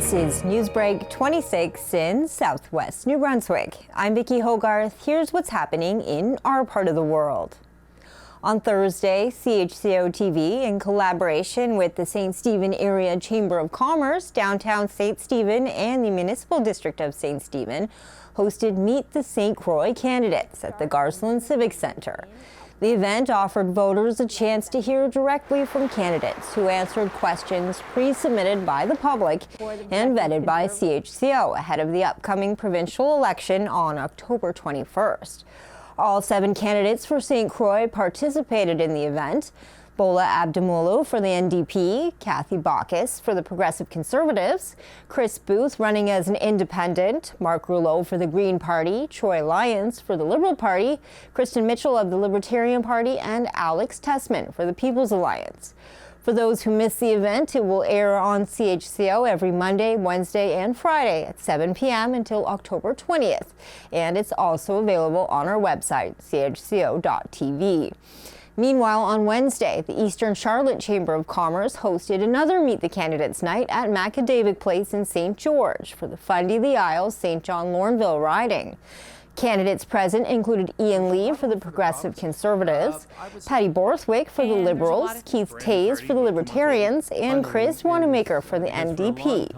This is NewsBreak26 in Southwest New Brunswick. I'm Vicki Hogarth. Here's what's happening in our part of the world. On Thursday, CHCO-TV, in collaboration with the St. Stephen Area Chamber of Commerce, downtown St. Stephen and the Municipal District of St. Stephen, hosted Meet the St. Croix Candidates at the Garceland Civic Centre. The event offered voters a chance to hear directly from candidates who answered questions pre-submitted by the public and vetted by CHCO ahead of the upcoming provincial election on October 21st. All 7 candidates for St. Croix participated in the event. Bola Abdamulu for the NDP, Kathy Bacchus for the Progressive Conservatives, Chris Booth running as an independent, Mark Rouleau for the Green Party, Troy Lyons for the Liberal Party, Kristen Mitchell of the Libertarian Party, and Alex Tessman for the People's Alliance. For those who missed the event, it will air on CHCO every Monday, Wednesday, and Friday at 7 p.m. until October 20th. And it's also available on our website, chco.tv. Meanwhile, on Wednesday, the Eastern Charlotte Chamber of Commerce hosted another Meet the Candidates night at Macadavic Place in St. George for the Fundy-the St. John Lorneville riding. Candidates present included Ian Lee for the Progressive Conservatives, Patty Borthwick for the Liberals, Keith Tays for the Libertarians, and Chris Wanamaker for the NDP.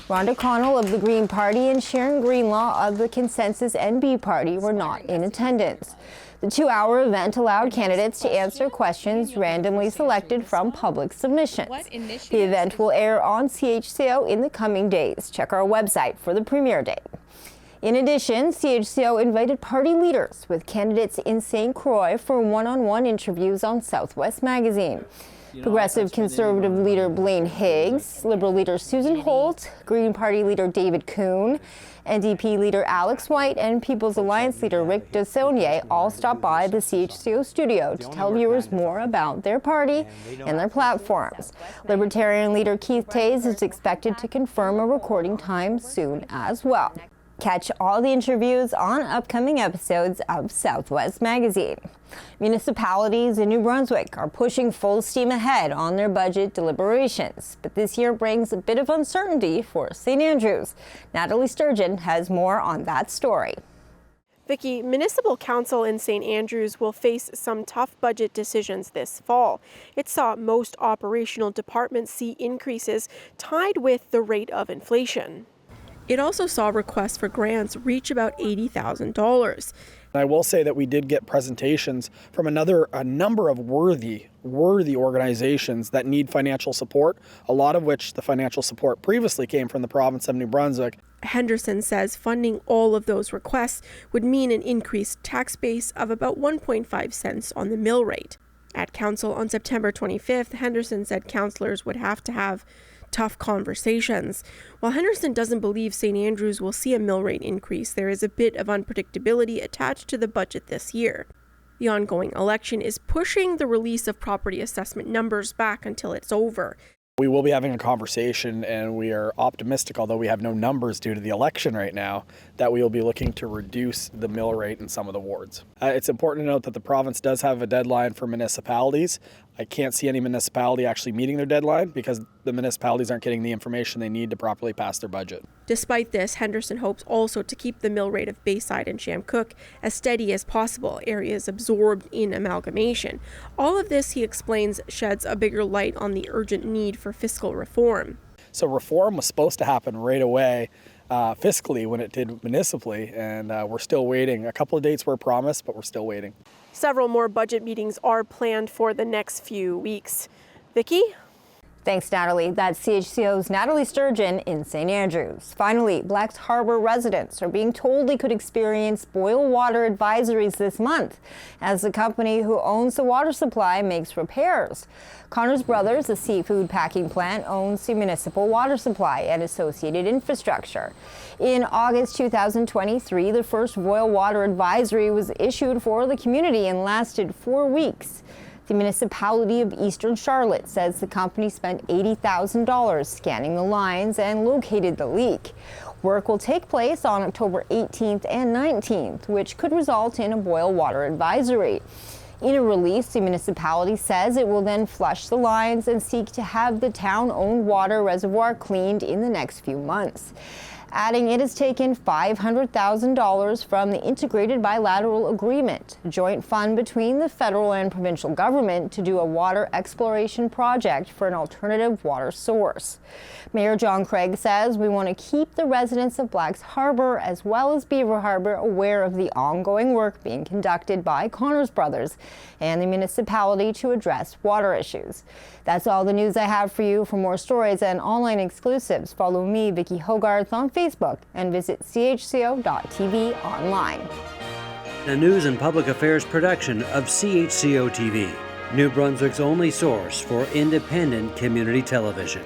Rhonda Connell of the Green Party and Sharon Greenlaw of the Consensus NB Party were not in attendance. The 2-hour event allowed candidates to answer questions randomly selected from public submissions. The event will air on CHCO in the coming days. Check our website for the premiere date. In addition, CHCO invited party leaders with candidates in St. Croix for one-on-one interviews on Southwest Magazine. Progressive Conservative leader Blaine Higgs, Liberal leader Susan Holt, Green Party leader David Coon, NDP leader Alex White, and People's Alliance leader Rick DeSaulniers all stopped by the CHCO studio to tell viewers more about their party and their platforms. Libertarian leader Keith Tays is expected to confirm a recording time soon as well. Catch all the interviews on upcoming episodes of Southwest Magazine. Municipalities in New Brunswick are pushing full steam ahead on their budget deliberations, but this year brings a bit of uncertainty for St. Andrews. Nathalie Sturgeon has more on that story. Vicki, Municipal Council in St. Andrews will face some tough budget decisions this fall. It saw most operational departments see increases tied with the rate of inflation. It also saw requests for grants reach about $80,000. I will say that we did get presentations from a number of worthy organizations that need financial support, a lot of which the financial support previously came from the province of New Brunswick. Henderson says funding all of those requests would mean an increased tax base of about 1.5 cents on the mill rate. At Council on September 25th, Henderson said councillors would have to have tough conversations. While Henderson doesn't believe St. Andrews will see a mill rate increase, there is a bit of unpredictability attached to the budget this year. The ongoing election is pushing the release of property assessment numbers back until it's over. We will be having a conversation, and we are optimistic, although we have no numbers due to the election right now, that we will be looking to reduce the mill rate in some of the wards. It's important to note that the province does have a deadline for municipalities. I can't see any municipality actually meeting their deadline because the municipalities aren't getting the information they need to properly pass their budget. Despite this, Henderson hopes also to keep the mill rate of Bayside and Shamcook as steady as possible, areas absorbed in amalgamation. All of this, he explains, sheds a bigger light on the urgent need for fiscal reform. So reform was supposed to happen right away fiscally when it did municipally, and we're still waiting. A couple of dates were promised, but we're still waiting. Several more budget meetings are planned for the next few weeks. Vicki? Thanks, Nathalie. That's CHCO's Nathalie Sturgeon in St. Andrews. Finally, Blacks Harbour residents are being told they could experience boil water advisories this month as the company who owns the water supply makes repairs. Connors Brothers, a seafood packing plant, owns the municipal water supply and associated infrastructure. In August 2023, the first boil water advisory was issued for the community and lasted 4 weeks. The municipality of Eastern Charlotte says the company spent $80,000 scanning the lines and located the leak. Work will take place on October 18th and 19th, which could result in a boil water advisory. In a release, the municipality says it will then flush the lines and seek to have the town-owned water reservoir cleaned in the next few months. Adding it has taken $500,000 from the Integrated Bilateral Agreement, a joint fund between the federal and provincial government to do a water exploration project for an alternative water source. Mayor John Craig says we want to keep the residents of Blacks Harbour as well as Beaver Harbour aware of the ongoing work being conducted by Connors Brothers and the municipality to address water issues. That's all the news I have for you. For more stories and online exclusives, follow me, Vicki Hogarth, on Facebook and visit CHCO.TV online. A news and public affairs production of CHCO-TV, New Brunswick's only source for independent community television.